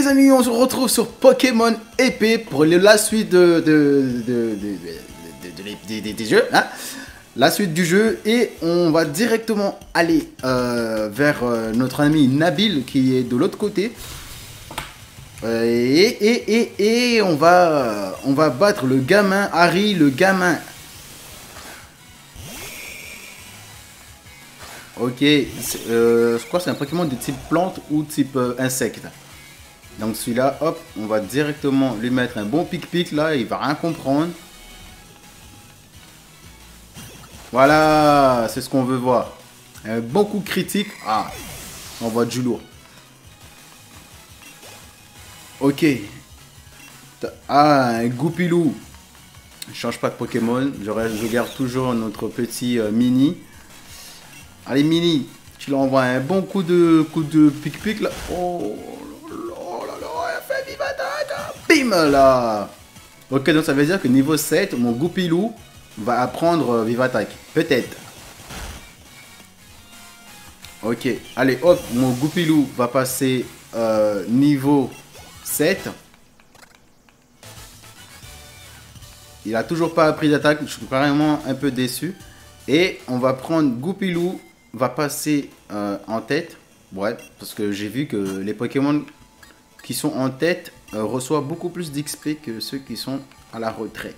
les amis, on se retrouve sur Pokémon Épée pour la suite des jeux, hein, la suite du jeu, et on va directement aller vers notre ami Nabil qui est de l'autre côté. Et on va battre le gamin, Harry le gamin. Ok, je crois que c'est un Pokémon de type plante ou type insecte. Donc celui-là, hop, on va directement lui mettre un bon pic-pic là, il va rien comprendre. Voilà, c'est ce qu'on veut voir. Un bon coup critique. Ah, on voit du lourd. Ok. Ah, un Goupilou. Je change pas de Pokémon. Je garde toujours notre petit Mini. Allez, Mini. Tu lui envoies un bon coup de pic-pic là. Oh là là, elle fait vive attaque. Bim là. Ok, donc ça veut dire que niveau 7, mon Goupilou va apprendre vive attaque. Peut-être. Ok, allez hop, mon Goupilou va passer niveau 7. Il a toujours pas appris d'attaque, je suis carrément un peu déçu. Et on va prendre Goupilou, va passer en tête. Ouais, parce que j'ai vu que les Pokémon qui sont en tête reçoivent beaucoup plus d'XP que ceux qui sont à la retrait.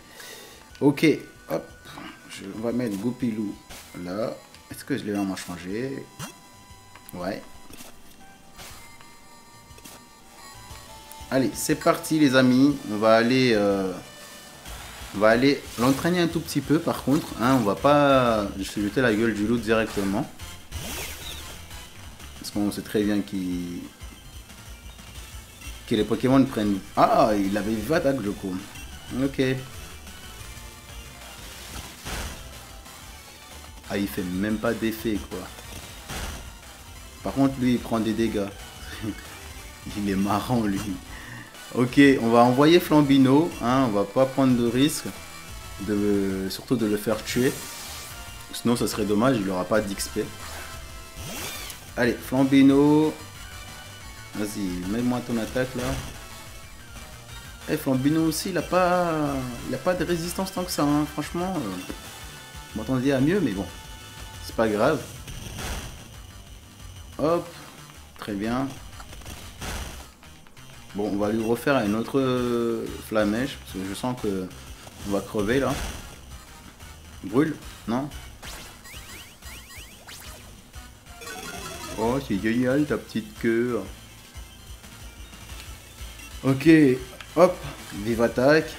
Ok, hop, on va mettre Goupilou là. Est-ce que je l'ai vraiment changé? Ouais. Allez, c'est parti les amis. On va aller l'entraîner un tout petit peu par contre. Hein, on va pas se jeter la gueule du loup directement. Parce qu'on sait très bien que les Pokémon prennent... Ah, il avait vive attaque du coup. Ok. Ah, il fait même pas d'effet quoi. Par contre, lui, il prend des dégâts. Il est marrant, lui. Ok, on va envoyer Flambino. Hein, on va pas prendre de risque. Surtout de le faire tuer. Sinon, ça serait dommage, il n'aura pas d'XP. Allez, Flambino. Vas-y, mets-moi ton attaque, là. Eh, Flambino aussi, il a pas de résistance tant que ça. Hein. Franchement, je m'attendais à mieux, mais bon. C'est pas grave. Hop, très bien. Bon, on va lui refaire une autre flamèche, parce que je sens que on va crever là. Brûle, non? Oh, c'est génial ta petite queue. Ok, hop, vive attaque.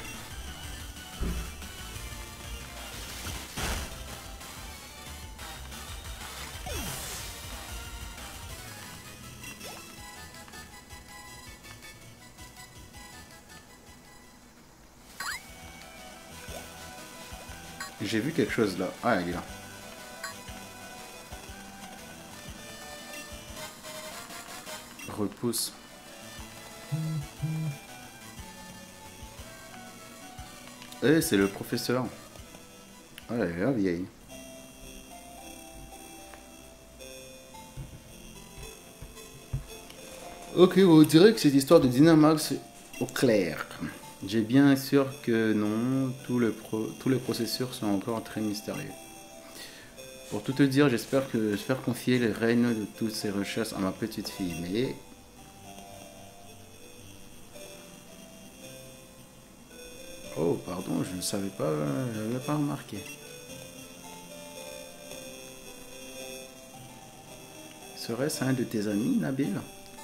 J'ai vu quelque chose là. Ah, il est là. Repousse. Eh, c'est le professeur. Ah, elle est là, vieille. Ok, on dirait que cette histoire de Dynamax au clair. J'ai bien sûr que non, tous les processeurs sont encore très mystérieux. Pour tout te dire, j'espère confier les rênes de toutes ces recherches à ma petite fille, mais... Oh, pardon, je ne savais pas, je n'avais pas remarqué. Serait-ce un de tes amis, Nabil?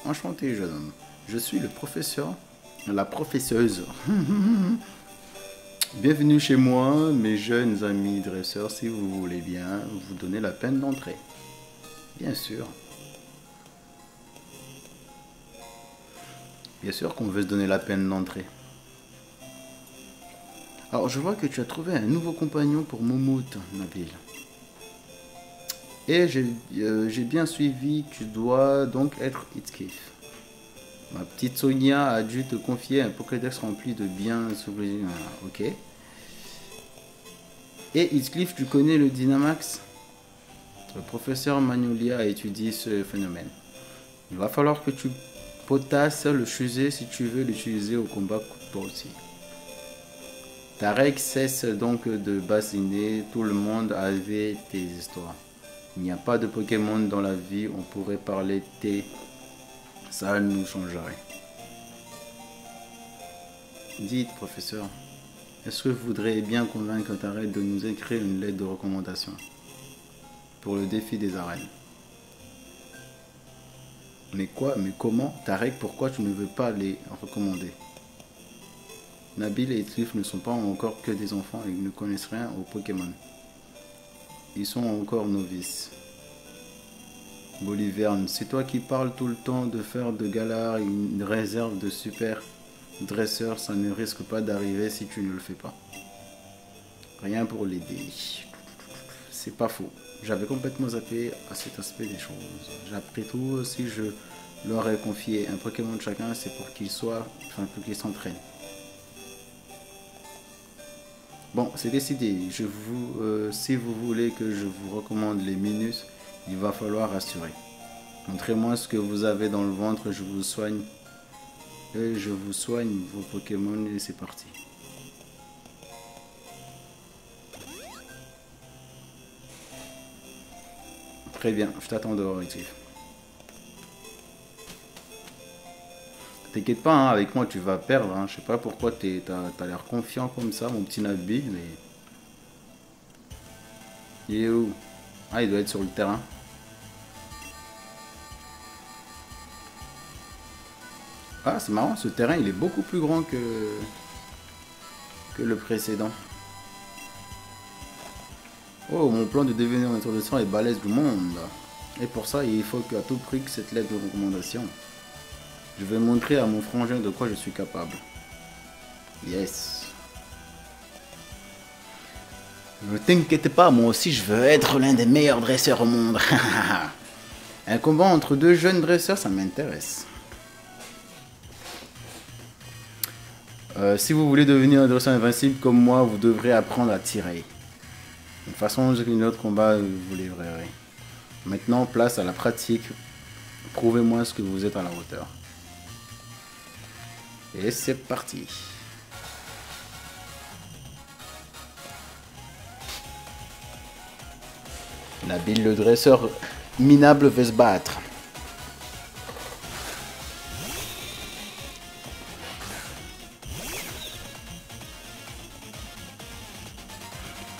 Enchanté, jeune homme. Je suis le professeur, la professeuse. Bienvenue chez moi, mes jeunes amis dresseurs, si vous voulez bien vous donner la peine d'entrer. Bien sûr. Bien sûr qu'on veut se donner la peine d'entrer. Alors, je vois que tu as trouvé un nouveau compagnon pour Moumout, Nabil. Et j'ai bien suivi, tu dois donc être Heathcliff. Ma petite Sonia a dû te confier un Pokédex rempli de biens souverains. Ok. Et Heathcliff, tu connais le Dynamax? Le professeur Magnolia a étudié ce phénomène. Il va falloir que tu Potasse, le fusil si tu veux l'utiliser au combat coup de poing aussi. Tarek cesse donc de bassiner, tout le monde avait tes histoires. Il n'y a pas de Pokémon dans la vie, on pourrait parler tes... Ça nous changerait. Dites, professeur, est-ce que vous voudriez bien convaincre Tarek de nous écrire une lettre de recommandation pour le défi des arènes? Mais quoi? Mais comment? Tarek, pourquoi tu ne veux pas les recommander? Nabil et Trif ne sont pas encore que des enfants et ils ne connaissent rien aux Pokémon. Ils sont encore novices. Boliverne, c'est toi qui parles tout le temps de faire de Galar une réserve de super dresseurs, ça ne risque pas d'arriver si tu ne le fais pas. Rien pour l'aider. C'est pas faux. J'avais complètement zappé à cet aspect des choses. J'ai appris tout. Si je leur ai confié un Pokémon de chacun, c'est pour qu'ils soient, enfin pour qu'ils s'entraînent. Bon, c'est décidé. Si vous voulez que je vous recommande les Minus, il va falloir assurer. Montrez-moi ce que vous avez dans le ventre, je vous soigne. Et je vous soigne vos Pokémon et c'est parti. Très bien, je t'attends dehors, Retif. T'inquiète pas, hein, avec moi tu vas perdre. Hein. Je sais pas pourquoi t'as l'air confiant comme ça, mon petit Nabi, mais... Il est où? Ah, il doit être sur le terrain. Ah, c'est marrant, ce terrain il est beaucoup plus grand que le précédent. Oh, mon plan de devenir un maître de sang est balèze du monde. Et pour ça, il faut qu'à tout prix que cette lettre de recommandation. Je vais montrer à mon frangin de quoi je suis capable. Yes. Ne t'inquiète pas, moi aussi je veux être l'un des meilleurs dresseurs au monde. Un combat entre deux jeunes dresseurs, ça m'intéresse. Si vous voulez devenir un dresseur invincible comme moi, vous devrez apprendre à tirer. De toute façon, j'ai une autre combat, vous les verrez. Maintenant, place à la pratique. Prouvez-moi ce que vous êtes à la hauteur. Et c'est parti. Nabil le dresseur minable veut se battre.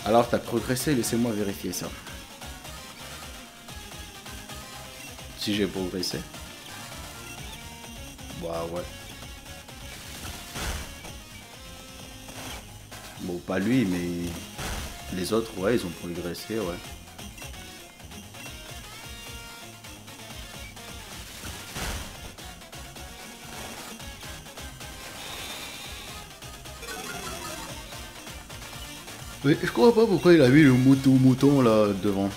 Alors, t'as progressé, laissez-moi vérifier ça. Si j'ai progressé. Bah ouais. Bon, pas lui, mais les autres, ouais, ils ont progressé, ouais. Mais je comprends pas pourquoi il a mis le mouton là devant.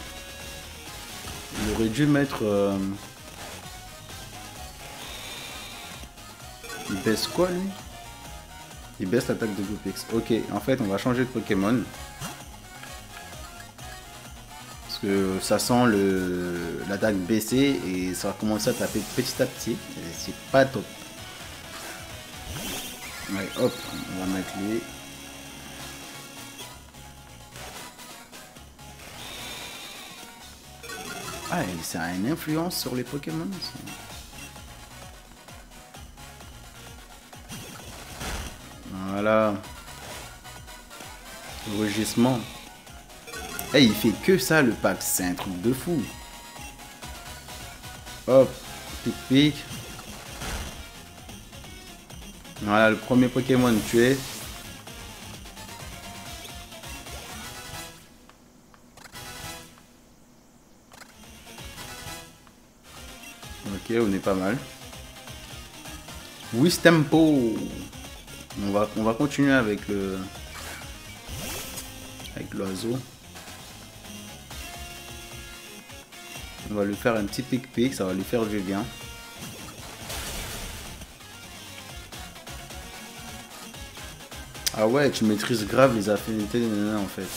Il aurait dû mettre... Il baisse quoi lui? Il baisse l'attaque de Vulpix. Ok, en fait on va changer de Pokémon. Parce que ça sent l'attaque baisser et ça va commencer à taper petit à petit. C'est pas top. Ouais, hop, on va mettre lui. Ah, ça a une influence sur les Pokémon ça. Voilà. Le rugissement. Eh, il fait que ça le pack, c'est un truc de fou. Hop, pic. Voilà, le premier Pokémon tué. Ok, on est pas mal. Wistempo. On va continuer avec l'oiseau. On va lui faire un petit pic-pic, ça va lui faire du bien. Ah ouais, tu maîtrises grave les affinités des nanas en fait.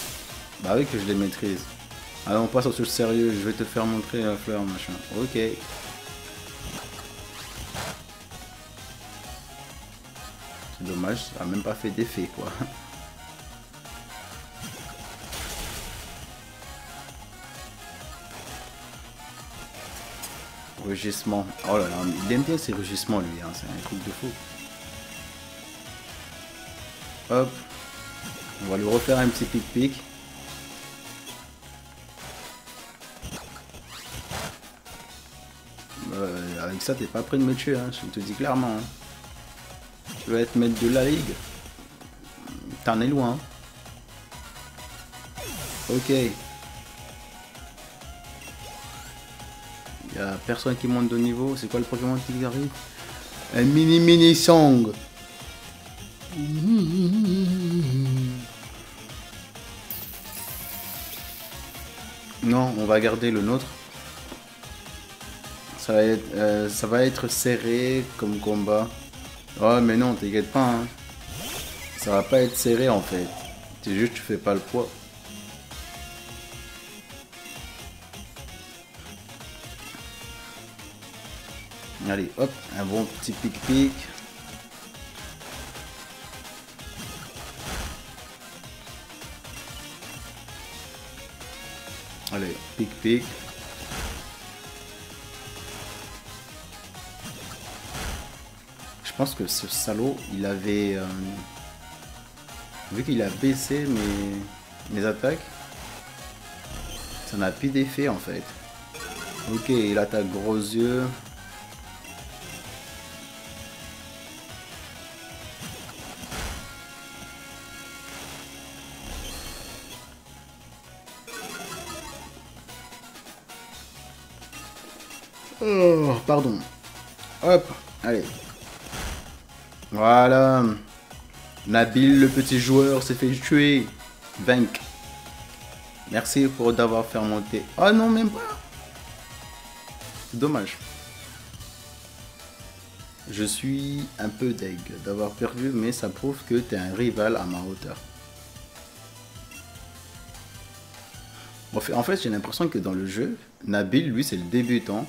Bah oui que je les maîtrise. Alors on passe au truc sérieux, je vais te faire montrer la fleur machin. Ok. C'est dommage, ça a même pas fait d'effet quoi. Rugissement. Oh là là, il aime bien ces rugissements lui, hein. C'est un truc de fou. Hop. On va lui refaire un petit pic-pic. Avec ça, t'es pas prêt de me tuer, hein. Je te dis clairement. Hein. Tu vas être maître de la ligue. T'en es loin. Ok. Y a personne qui monte de niveau. C'est quoi le Pokémon qui arrive? Un mini song. Non, on va garder le nôtre. Ça va être serré comme combat. Oh mais non, t'inquiète pas. Hein. Ça va pas être serré en fait. C'est juste que tu fais pas le poids. Allez, hop, un bon petit pic-pic. Allez, pic-pic. Je pense que ce salaud, il avait... vu qu'il a baissé mes attaques, ça n'a plus d'effet en fait. Ok, il attaque gros yeux. Oh, pardon. Hop, allez. Voilà. Nabil, le petit joueur, s'est fait tuer. Vaincre. Merci pour d'avoir fait remonter. Oh non, même pas. C'est dommage. Je suis un peu deg d'avoir perdu, mais ça prouve que tu es un rival à ma hauteur. En fait, j'ai l'impression que dans le jeu, Nabil, lui, c'est le débutant.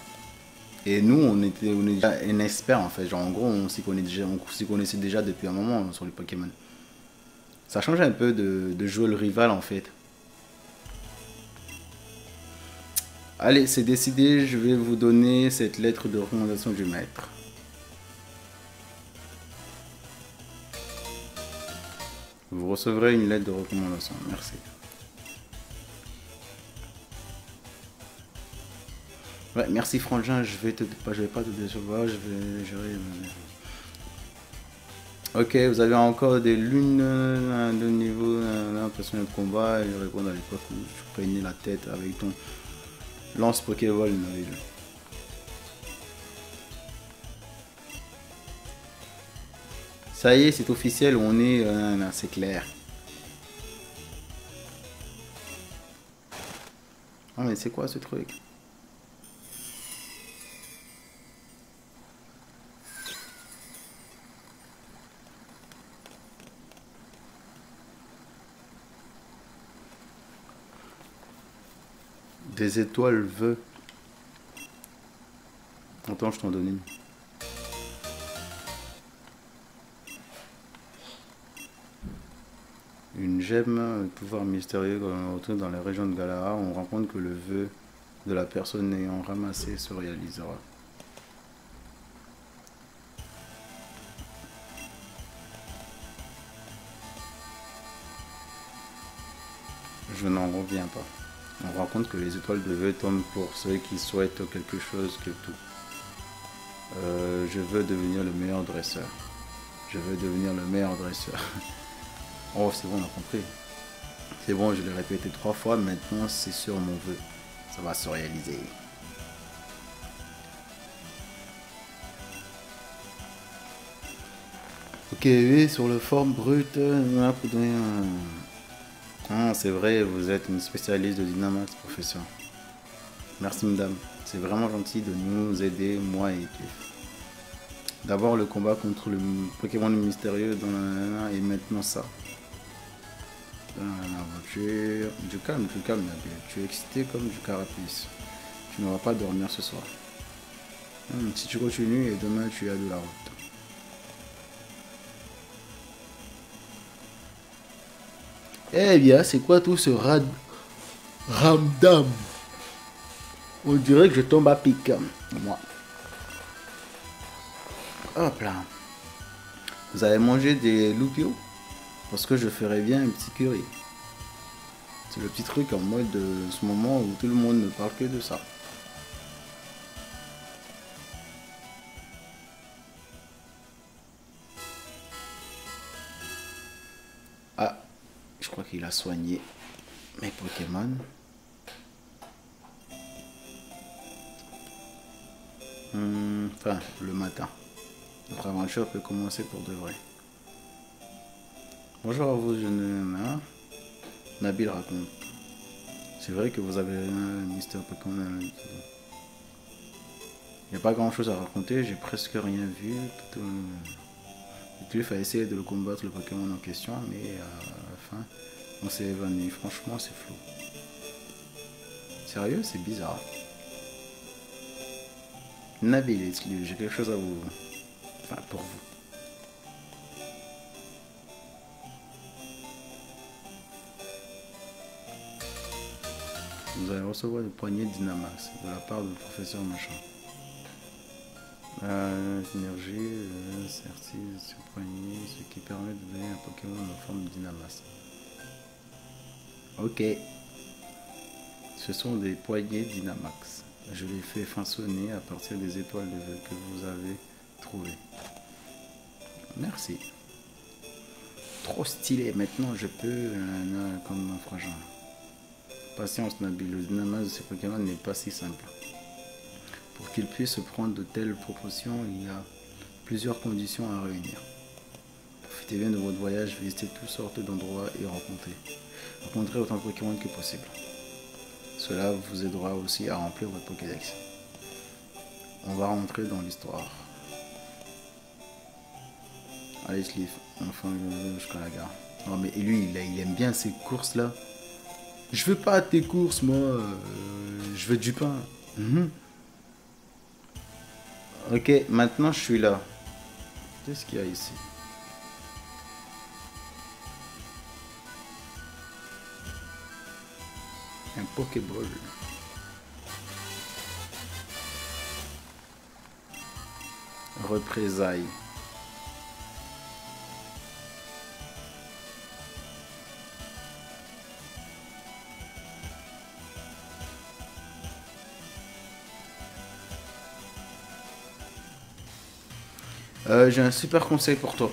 Et nous, on est déjà un expert en fait. Genre, en gros, on s'y connaissait déjà depuis un moment sur les Pokémon. Ça change un peu de jouer le rival en fait. Allez, c'est décidé, je vais vous donner cette lettre de recommandation du maître. Vous recevrez une lettre de recommandation. Merci. Ouais, merci Frangin, je vais pas te décevoir, je vais gérer. Ok, vous avez encore des lunes de niveau, l'impression de combat, et je réponds à l'époque où je prenais la tête avec ton lance Pokéball. Ça y est, c'est officiel, on est, c'est clair. Ah mais c'est quoi ce truc? Des étoiles veut. Attends, je t'en donne une. Une gemme, un pouvoir mystérieux, quand on retourne dans la région de Galara, on rencontre que le vœu de la personne ayant ramassé se réalisera. Je n'en reviens pas. On rencontre que les étoiles de vœu tombent pour ceux qui souhaitent quelque chose que tout. Je veux devenir le meilleur dresseur. Je veux devenir le meilleur dresseur. Oh, c'est bon, on a compris. C'est bon, je l'ai répété 3 fois, maintenant c'est sur mon vœu. Ça va se réaliser. Ok, oui, sur le forme brute, ah, c'est vrai, vous êtes une spécialiste de Dynamax, professeur. Merci, madame. C'est vraiment gentil de nous aider, moi et Cliff. D'abord le combat contre le Pokémon mystérieux dans la... et maintenant ça. Dans l'aventure. Du calme, Nabil. Tu es excité comme du carapace. Tu n'auras pas dormir ce soir. Si tu continues et demain tu as de la route. Eh bien, c'est quoi tout ce ramdam? On dirait que je tombe à pic. Moi. Hop là. Vous avez mangé des loupiaux? Parce que je ferais bien un petit curry. C'est le petit truc en mode de ce moment où tout le monde ne parle que de ça. Ah, je crois qu'il a soigné mes Pokémon. Enfin, le matin. Notre aventure peut commencer pour de vrai. Bonjour à vous, jeune homme. Nabil raconte. C'est vrai que vous avez un Mister Pokémon. Il n'y a pas grand chose à raconter, j'ai presque rien vu. Il fallait essayer de le combattre, le Pokémon en question, mais à la fin, on s'est évanoui. Franchement, c'est flou. Sérieux, c'est bizarre. Nabil, j'ai quelque chose à vous. Enfin, pour vous. Vous allez recevoir des poignées de Dynamax de la part du professeur Machin. La synergie certise sur poignée, ce qui permet de donner un Pokémon en forme de Dynamax. Ok. Ce sont des poignées Dynamax. Je les fais façonner à partir des étoiles de vœux que vous avez trouvées. Merci. Trop stylé. Maintenant, je peux comme un fragile. Patience, Nabil. Le Dynamax de ces Pokémon n'est pas si simple. Pour qu'il puisse prendre de telles proportions, il y a plusieurs conditions à réunir. Profitez bien de votre voyage, visitez toutes sortes d'endroits et rencontrez autant de Pokémon que possible. Cela vous aidera aussi à remplir votre Pokédex. On va rentrer dans l'histoire. Allez, Sliff, enfin jusqu'à la gare. Non mais lui, il aime bien ces courses là. Je veux pas tes courses, moi. Je veux du pain. Ok, maintenant je suis là. Qu'est-ce qu'il y a ici? Un Pokéball. Représailles. J'ai un super conseil pour toi.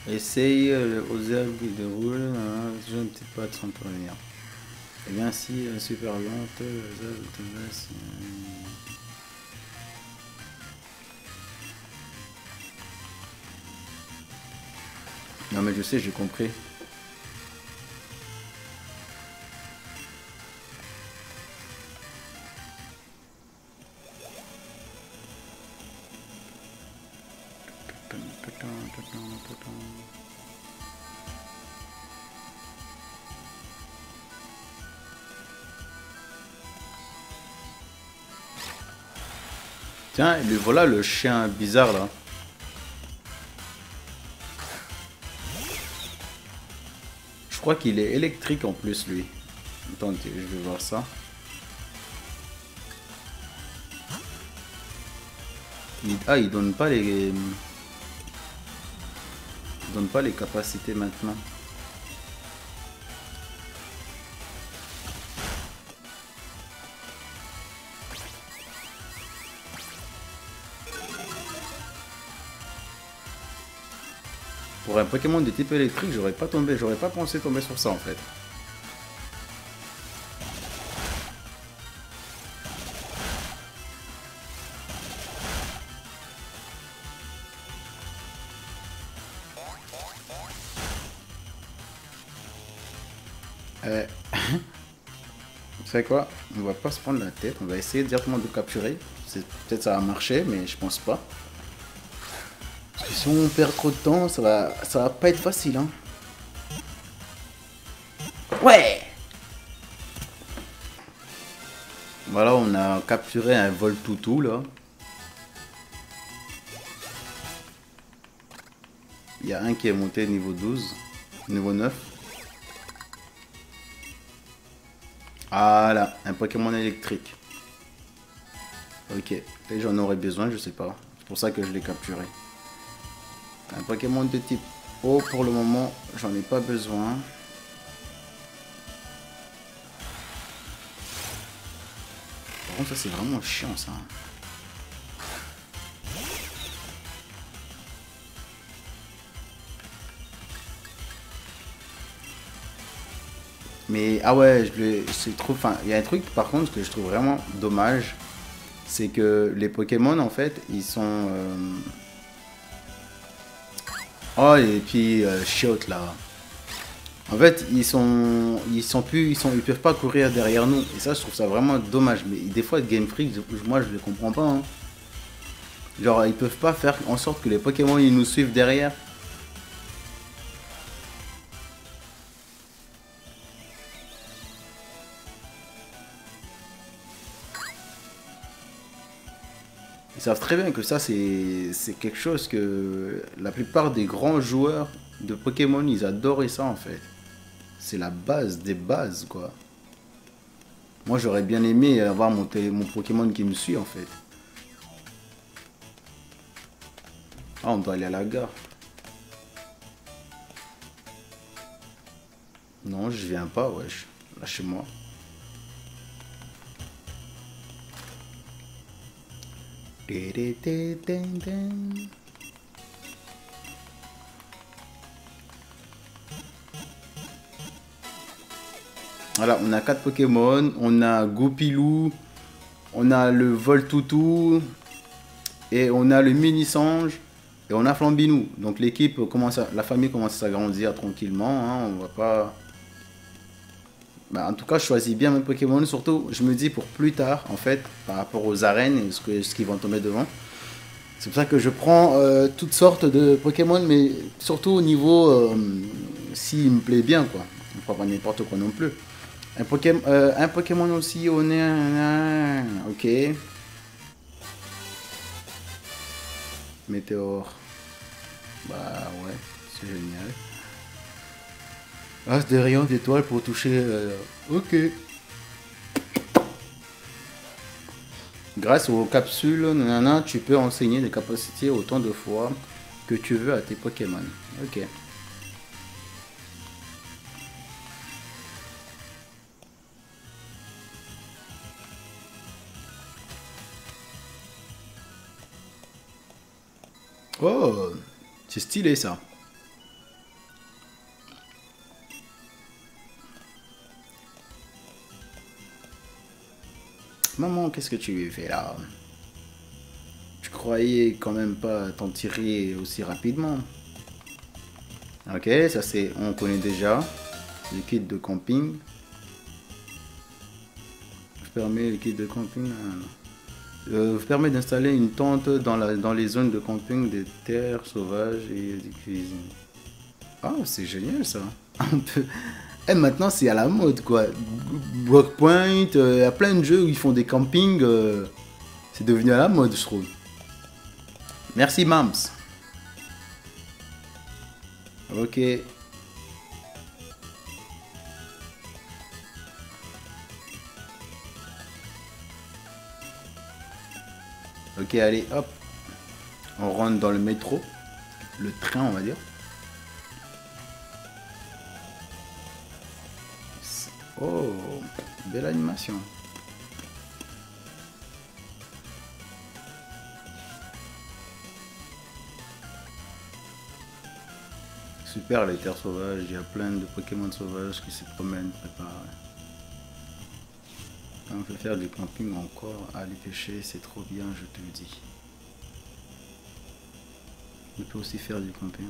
Essaye aux herbes de roule, je ne sais pas de s'en prévenir. Et bien si super lente, ça te laisse. Non mais je sais, j'ai compris. Tiens, et voilà le chien bizarre là. Je crois qu'il est électrique en plus lui. Attendez, je vais voir ça. Il donne pas les... Il donne pas les capacités maintenant. Pour un Pokémon de type électrique, j'aurais pas pensé tomber sur ça en fait. Vous savez quoi? On va pas se prendre la tête, on va essayer directement de le capturer. Peut-être ça va marcher, mais je pense pas. Parce que si on perd trop de temps, ça va pas être facile, hein. Ouais! Voilà, on a capturé un Voltoutou là. Il y a un qui est monté niveau 12, niveau 9. Voilà, un Pokémon électrique. Ok, et j'en aurais besoin, je sais pas. C'est pour ça que je l'ai capturé. Un Pokémon de type eau, pour le moment, j'en ai pas besoin. Par contre, ça c'est vraiment chiant ça. Mais ah ouais, c'est trop. Enfin, il y a un truc par contre que je trouve vraiment dommage, c'est que les Pokémon en fait, ils sont. Oh et puis chiottes là. En fait, ils peuvent pas courir derrière nous. Et ça, je trouve ça vraiment dommage. Mais des fois, Game Freak, moi, je les comprends pas. Hein. Genre, ils peuvent pas faire en sorte que les Pokémon ils nous suivent derrière. Ils savent très bien que ça, c'est quelque chose que la plupart des grands joueurs de Pokémon, ils adorent ça en fait. C'est la base des bases, quoi. Moi, j'aurais bien aimé avoir mon Pokémon qui me suit en fait. Ah, on doit aller à la gare. Non, je viens pas, wesh. Lâchez-moi. Voilà, on a 4 Pokémon. On a Goupilou. On a le Voltoutou. Et on a le Mini-Sange. Et on a Flambinou. Donc l'équipe commence la famille commence à s'agrandir tranquillement. Hein, on va pas. Bah, en tout cas, je choisis bien mes Pokémon. Surtout, je me dis pour plus tard, en fait, par rapport aux arènes et ce qui vont tomber devant. C'est pour ça que je prends toutes sortes de Pokémon, mais surtout au niveau s'il me plaît bien, quoi. On ne prend pas n'importe quoi non plus. Un Pokémon aussi, on est. Ok. Météore. Bah ouais, c'est génial. As de rayons d'étoiles pour toucher. Ok. Grâce aux capsules, nanana, tu peux enseigner des capacités autant de fois que tu veux à tes Pokémon. Ok. Oh, c'est stylé ça. Maman, qu'est-ce que tu fais là? Tu croyais quand même pas t'en tirer aussi rapidement. Ok, ça c'est, on connaît déjà. Le kit de camping. Je permets le kit de camping. Vous permet d'installer une tente dans les zones de camping des terres sauvages et des cuisines. Ah, c'est génial ça. On peut... Et maintenant c'est à la mode quoi. Blockpoint, il y a plein de jeux où ils font des campings. C'est devenu à la mode je trouve. Merci Mams. Ok. Ok, allez, hop. On rentre dans le métro. Le train, on va dire. Oh, belle animation. Super, les terres sauvages. Il y a plein de Pokémon sauvages qui se promènent, préparés. On peut faire du camping encore, aller pêcher, c'est trop bien, je te le dis. On peut aussi faire du camping.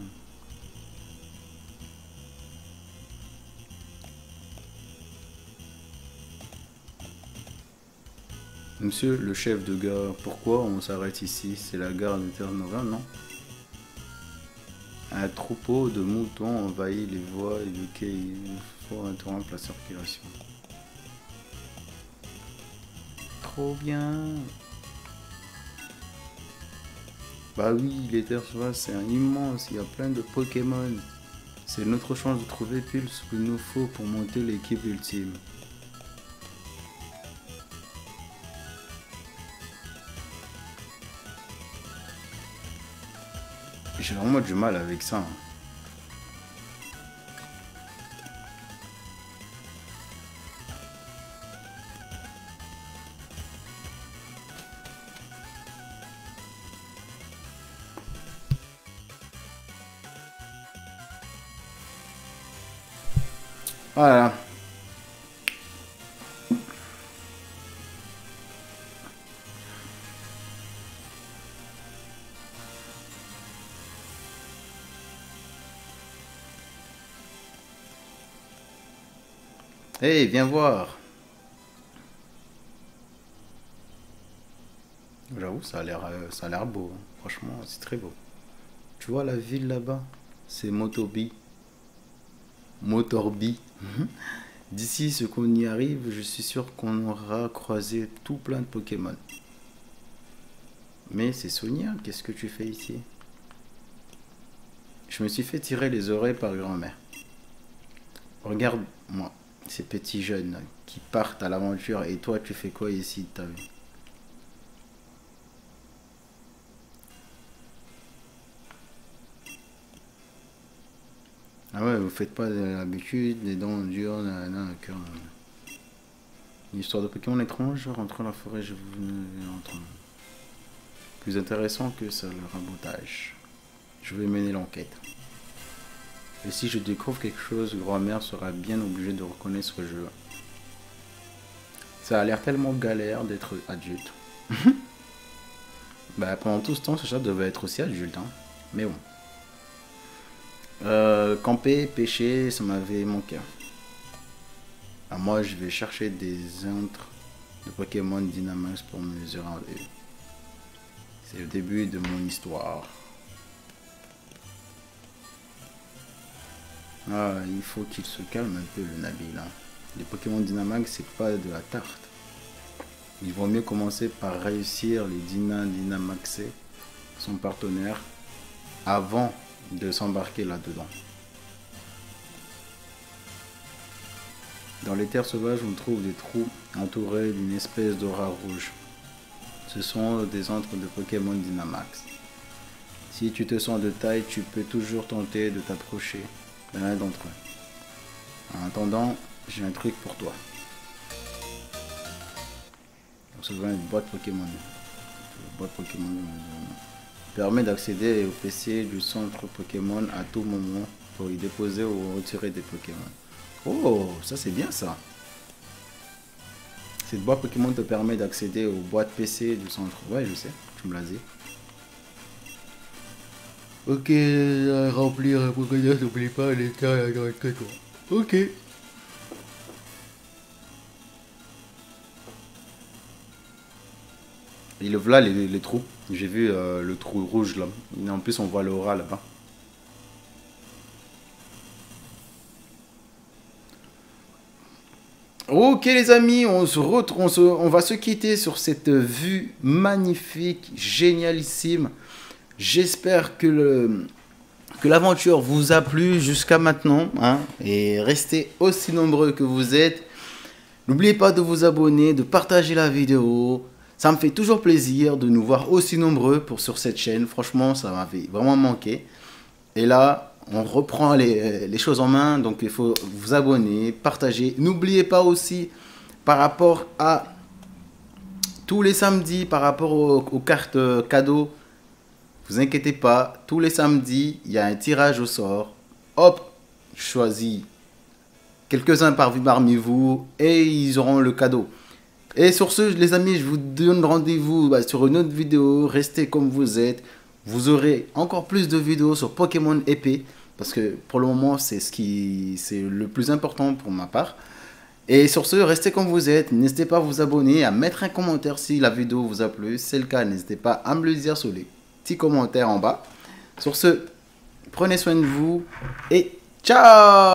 Monsieur le chef de gare, pourquoi on s'arrête ici? C'est la gare de Terre-Nova, non? Un troupeau de moutons envahit les voies et le quai. Il faut interrompre la circulation. Trop bien. Bah oui, les terres sauvages, c'est un immense. Il y a plein de Pokémon. C'est notre chance de trouver pile ce qu'il nous faut pour monter l'équipe ultime. J'ai vraiment du mal avec ça. Voilà. Hey, viens voir. J'avoue, ça a l'air beau, hein. Franchement, c'est très beau. Tu vois la ville là-bas? C'est Motobi. Motorbi. D'ici, ce qu'on y arrive, je suis sûr qu'on aura croisé tout plein de Pokémon. Mais c'est Sonia, qu'est-ce que tu fais ici? Je me suis fait tirer les oreilles par grand-mère. Regarde-moi, ces petits jeunes qui partent à l'aventure, et toi, tu fais quoi ici de ta vie? Ah ouais, vous faites pas l'habitude, des dents dures, nanana, cœur. Une histoire de Pokémon étrange, rentrant dans la forêt, je venais entendre. Plus intéressant que ça, le rabotage. Je vais mener l'enquête. Et si je découvre quelque chose, grand-mère sera bien obligée de reconnaître ce jeu. Ça a l'air tellement galère d'être adulte. Bah pendant tout ce temps, ce chat devait être aussi adulte, hein. Mais bon. Camper, pêcher, ça m'avait manqué. Ah, moi, je vais chercher des centres de Pokémon Dynamax pour mesurer en vue. C'est le début de mon histoire. Ah, il faut qu'il se calme un peu, le Nabil, hein. Les Pokémon Dynamax, c'est pas de la tarte. Il vaut mieux commencer par réussir les Dynamaxer, son partenaire, avant de s'embarquer là-dedans. Dans les terres sauvages, on trouve des trous entourés d'une espèce d'aura rouge. Ce sont des centres de Pokémon Dynamax. Si tu te sens de taille, tu peux toujours tenter de t'approcher de l'un d'entre eux. En attendant, j'ai un truc pour toi. On se voit une boîte Pokémon. La boîte Pokémon permet d'accéder au PC du centre Pokémon à tout moment pour y déposer ou retirer des Pokémon. Oh, ça c'est bien ça. Cette boîte Pokémon te permet d'accéder aux boîtes PC du centre. Ouais, je sais, tu me l'as dit. Ok, remplir pour que n'oublie pas les cas dans le cadeau. Ok. Et le voilà les trous. J'ai vu le trou rouge là. Et en plus on voit l'aura là-bas. Ok les amis, on va se quitter sur cette vue magnifique, génialissime. J'espère que l'aventure vous a plu jusqu'à maintenant, hein, et restez aussi nombreux que vous êtes. N'oubliez pas de vous abonner, de partager la vidéo. Ça me fait toujours plaisir de nous voir aussi nombreux sur cette chaîne. Franchement, ça m'avait vraiment manqué. Et là, on reprend les choses en main. Donc, il faut vous abonner, partager. N'oubliez pas aussi, par rapport à tous les samedis, par rapport aux cartes cadeaux, vous inquiétez pas. Tous les samedis, il y a un tirage au sort. Hop, je choisis quelques-uns parmi vous et ils auront le cadeau. Et sur ce, les amis, je vous donne rendez-vous sur une autre vidéo. Restez comme vous êtes. Vous aurez encore plus de vidéos sur Pokémon épée. Parce que pour le moment, c'est le plus important pour ma part. Et sur ce, restez comme vous êtes. N'hésitez pas à vous abonner, à mettre un commentaire si la vidéo vous a plu. Si c'est le cas, n'hésitez pas à me le dire sur les petits commentaires en bas. Sur ce, prenez soin de vous et ciao!